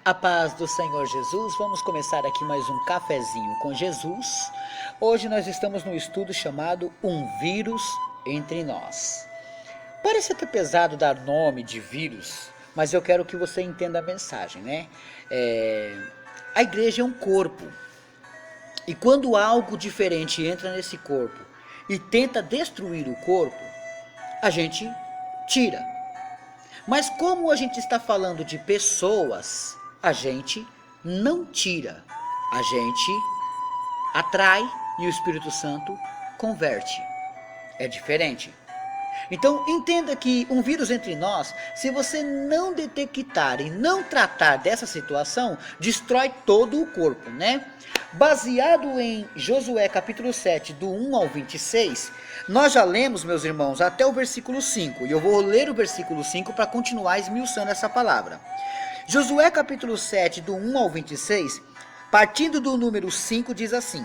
A paz do Senhor Jesus, vamos começar aqui mais um cafezinho com Jesus. Hoje nós estamos num estudo chamado Um Vírus Entre Nós. Parece até pesado dar nome de vírus, mas eu quero que você entenda a mensagem, né? A igreja é um corpo, e quando algo diferente entra nesse corpo e tenta destruir o corpo, a gente tira. Mas como a gente está falando de pessoas, a gente não tira, a gente atrai e o Espírito Santo converte. É diferente. Então entenda que um vírus entre nós, se você não detectar e não tratar dessa situação, destrói todo o corpo, né? Baseado em Josué capítulo 7, do 1 ao 26, nós já lemos, meus irmãos, até o versículo 5. E eu vou ler o versículo 5 para continuar esmiuçando essa palavra. Josué capítulo 7, do 1 ao 26, partindo do número 5, diz assim: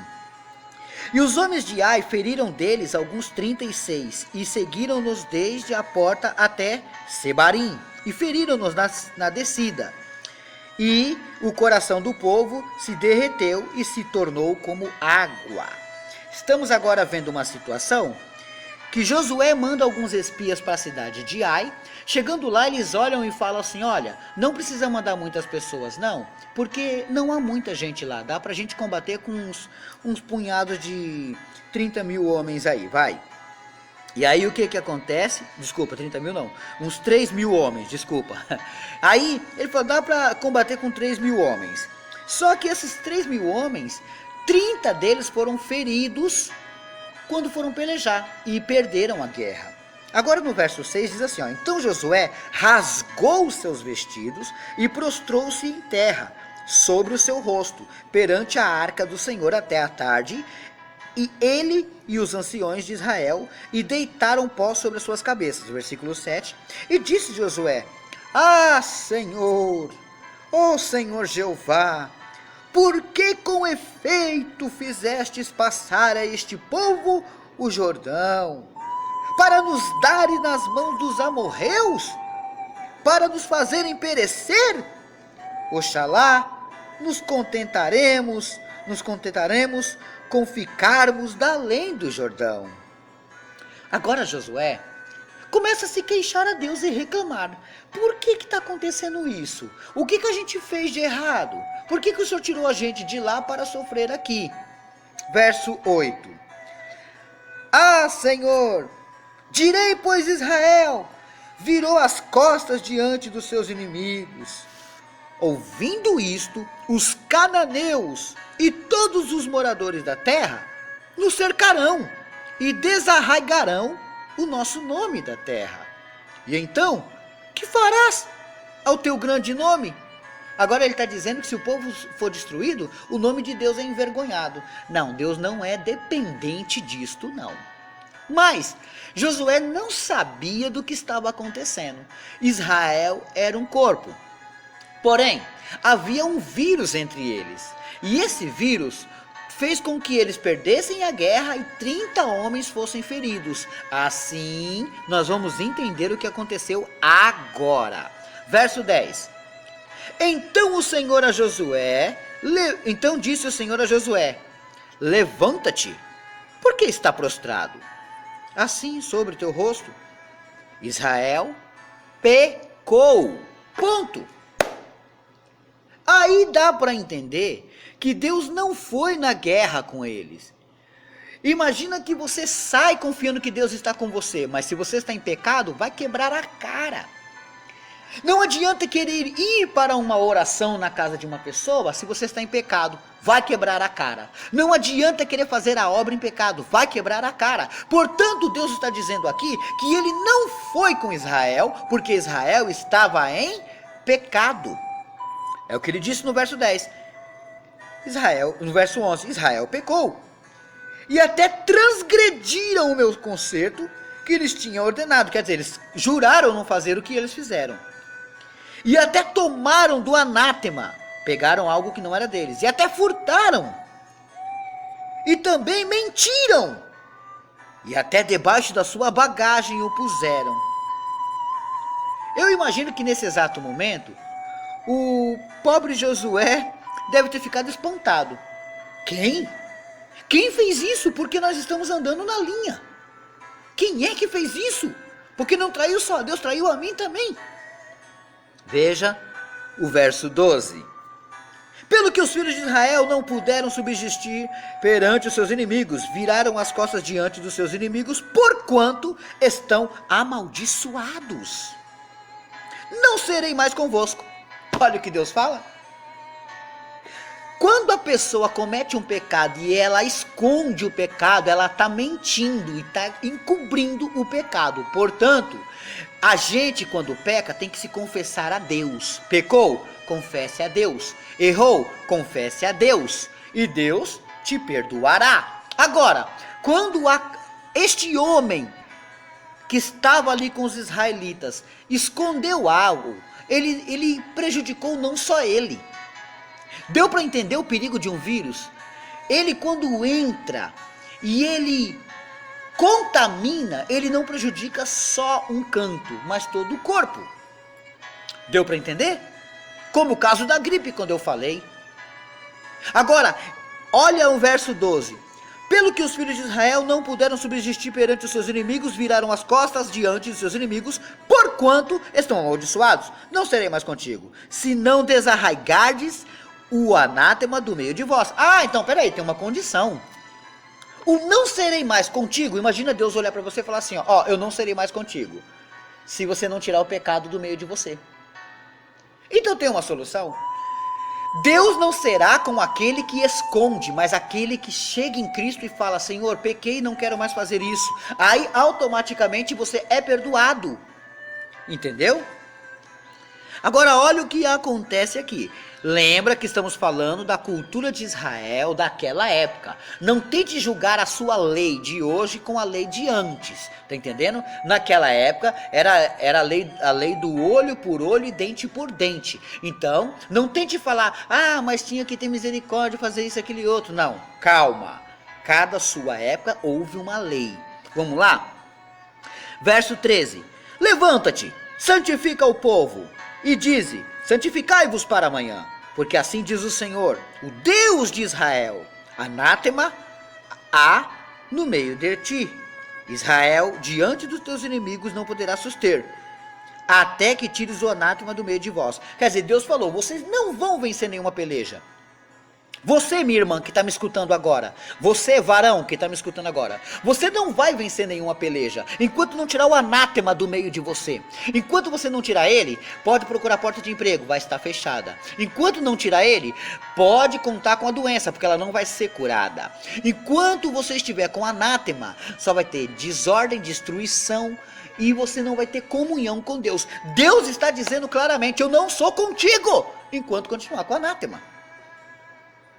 E os homens de Ai feriram deles alguns 36, e seguiram-nos desde a porta até Sebarim, e feriram-nos na descida. E o coração do povo se derreteu e se tornou como água. Estamos agora vendo uma situação que Josué manda alguns espias para a cidade de Ai. Chegando lá, eles olham e falam assim: olha, não precisa mandar muitas pessoas não, porque não há muita gente lá, dá pra gente combater com uns punhados de 30 mil homens aí, vai. E aí o que acontece? Desculpa, 30 mil não, uns 3 mil homens, desculpa. Aí ele falou, dá pra combater com 3 mil homens. Só que esses 3 mil homens, 30 deles foram feridos quando foram pelejar e perderam a guerra. Agora no verso 6 diz assim, ó, então Josué rasgou os seus vestidos e prostrou-se em terra sobre o seu rosto perante a arca do Senhor até a tarde, e ele e os anciões de Israel e deitaram pó sobre as suas cabeças. Versículo 7, e disse Josué: Ah, Senhor, ó Senhor Jeová, por que com efeito fizestes passar a este povo o Jordão, para nos darem nas mãos dos amorreus, para nos fazerem perecer? Oxalá nos contentaremos com ficarmos da além do Jordão. Agora Josué começa a se queixar a Deus e reclamar. Por que está acontecendo isso? O que a gente fez de errado? Por que o Senhor tirou a gente de lá para sofrer aqui? Verso 8. Ah, Senhor, direi, pois Israel virou as costas diante dos seus inimigos. Ouvindo isto, os cananeus e todos os moradores da terra nos cercarão e desarraigarão o nosso nome da terra. E então, que farás ao teu grande nome? Agora ele está dizendo que se o povo for destruído, o nome de Deus é envergonhado. Não, Deus não é dependente disto, não. Mas Josué não sabia do que estava acontecendo. Israel era um corpo. Porém, havia um vírus entre eles. E esse vírus fez com que eles perdessem a guerra e 30 homens fossem feridos. Assim, nós vamos entender o que aconteceu agora. Verso 10. Então disse o Senhor a Josué: Levanta-te, por que está prostrado? Assim sobre teu rosto. Israel pecou. Ponto. Aí dá para entender que Deus não foi na guerra com eles. Imagina que você sai confiando que Deus está com você, mas se você está em pecado, vai quebrar a cara. Não adianta querer ir para uma oração na casa de uma pessoa se você está em pecado, vai quebrar a cara. Não adianta querer fazer a obra em pecado, vai quebrar a cara. Portanto, Deus está dizendo aqui que ele não foi com Israel, porque Israel estava em pecado. É o que ele disse no verso 10. No verso 11, Israel pecou. E até transgrediram o meu concerto que eles tinham ordenado. Quer dizer, eles juraram não fazer o que eles fizeram. E até tomaram do anátema. Pegaram algo que não era deles. E até furtaram. E também mentiram. E até debaixo da sua bagagem o puseram. Eu imagino que nesse exato momento, o pobre Josué deve ter ficado espantado. Quem? Quem fez isso? Porque nós estamos andando na linha. Quem é que fez isso? Porque não traiu só a Deus, traiu a mim também. Veja o verso 12. Pelo que os filhos de Israel não puderam subsistir perante os seus inimigos, viraram as costas diante dos seus inimigos, porquanto estão amaldiçoados. Não serei mais convosco. Olha o que Deus fala. Quando a pessoa comete um pecado e ela esconde o pecado, ela está mentindo e está encobrindo o pecado. Portanto, a gente quando peca tem que se confessar a Deus. Pecou? Confesse a Deus. Errou? Confesse a Deus. E Deus te perdoará. Agora, quando este homem que estava ali com os israelitas escondeu algo, ele prejudicou não só ele. Deu para entender o perigo de um vírus? Ele quando entra e ele contamina, ele não prejudica só um canto, mas todo o corpo. Deu para entender? Como o caso da gripe, quando eu falei. Agora, olha o verso 12. Pelo que os filhos de Israel não puderam subsistir perante os seus inimigos, viraram as costas diante dos seus inimigos, porquanto estão amaldiçoados. Não serei mais contigo, se não desarraigardes o anátema do meio de vós. Ah, então peraí, tem uma condição. O não serei mais contigo, imagina Deus olhar para você e falar assim, ó, eu não serei mais contigo, se você não tirar o pecado do meio de você. Então tem uma solução. Deus não será com aquele que esconde, mas aquele que chega em Cristo e fala, Senhor, pequei, não quero mais fazer isso. Aí automaticamente você é perdoado. Entendeu? Agora olha o que acontece aqui. Lembra que estamos falando da cultura de Israel daquela época. Não tente julgar a sua lei de hoje com a lei de antes. Tá entendendo? Naquela época era a lei do olho por olho e dente por dente. Então, não tente falar, mas tinha que ter misericórdia, fazer isso, aquele outro. Não, calma. Cada sua época houve uma lei. Vamos lá? Verso 13. Levanta-te, santifica o povo e dize, santificai-vos para amanhã, porque assim diz o Senhor, o Deus de Israel, anátema há no meio de ti. Israel, diante dos teus inimigos não poderá suster, até que tires o anátema do meio de vós. Quer dizer, Deus falou, vocês não vão vencer nenhuma peleja. Você, minha irmã, que está me escutando agora, você, varão, que está me escutando agora, você não vai vencer nenhuma peleja, enquanto não tirar o anátema do meio de você. Enquanto você não tirar ele, pode procurar porta de emprego, vai estar fechada. Enquanto não tirar ele, pode contar com a doença, porque ela não vai ser curada. Enquanto você estiver com anátema, só vai ter desordem, destruição, e você não vai ter comunhão com Deus. Deus está dizendo claramente, eu não sou contigo, enquanto continuar com anátema.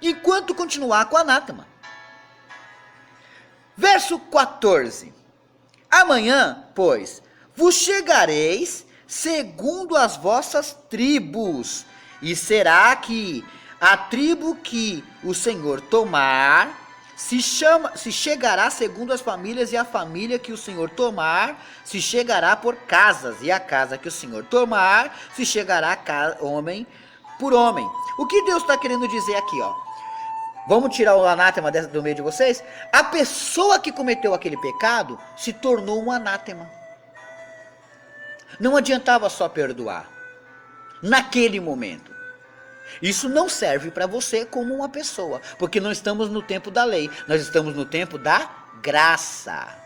Enquanto continuar com anátema. Verso 14. Amanhã, pois, vos chegareis segundo as vossas tribos, e será que a tribo que o Senhor tomar se chegará segundo as famílias, e a família que o Senhor tomar se chegará por casas, e a casa que o Senhor tomar se chegará homem por homem. O que Deus está querendo dizer aqui, ó? Vamos tirar o anátema do meio de vocês? A pessoa que cometeu aquele pecado se tornou um anátema. Não adiantava só perdoar. Naquele momento. Isso não serve para você como uma pessoa. Porque não estamos no tempo da lei. Nós estamos no tempo da graça.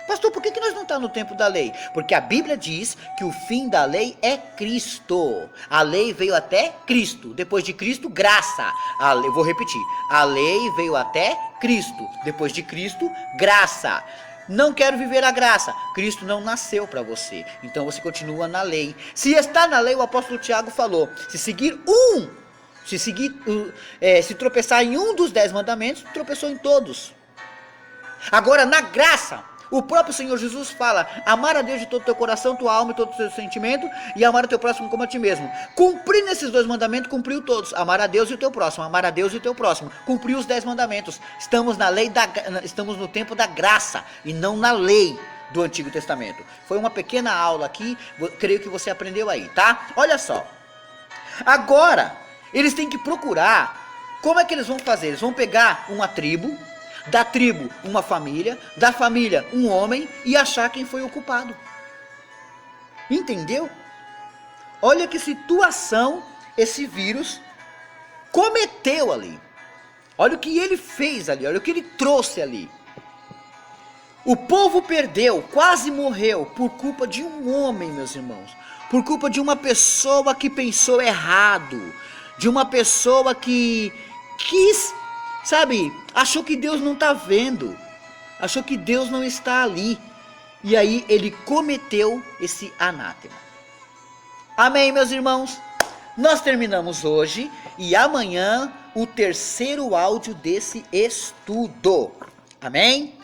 Pastor, por que nós não estamos no tempo da lei? Porque a Bíblia diz que o fim da lei é Cristo. A lei veio até Cristo. Depois de Cristo, graça. Vou repetir. A lei veio até Cristo. Depois de Cristo, graça. Não quero viver a graça. Cristo não nasceu para você. Então você continua na lei. Se está na lei, o apóstolo Tiago falou, se tropeçar em um dos 10 mandamentos, tropeçou em todos. Agora, na graça, o próprio Senhor Jesus fala, amar a Deus de todo o teu coração, tua alma e todo o teu sentimento, e amar o teu próximo como a ti mesmo. Cumprindo esses 2 mandamentos, cumpriu todos. Amar a Deus e o teu próximo, amar a Deus e o teu próximo. Cumpriu os 10 mandamentos. Estamos estamos no tempo da graça, e não na lei do Antigo Testamento. Foi uma pequena aula aqui, creio que você aprendeu aí, tá? Olha só. Agora, eles têm que procurar. Como é que eles vão fazer? Eles vão pegar uma tribo, da tribo uma família, da família um homem e achar quem foi o culpado. Entendeu? Olha que situação esse vírus cometeu ali. Olha o que ele fez ali, olha o que ele trouxe ali. O povo perdeu, quase morreu por culpa de um homem, meus irmãos. Por culpa de uma pessoa que pensou errado. De uma pessoa que quis, sabe, achou que Deus não está vendo. Achou que Deus não está ali. E aí ele cometeu esse anátema. Amém, meus irmãos? Nós terminamos hoje e amanhã o terceiro áudio desse estudo. Amém?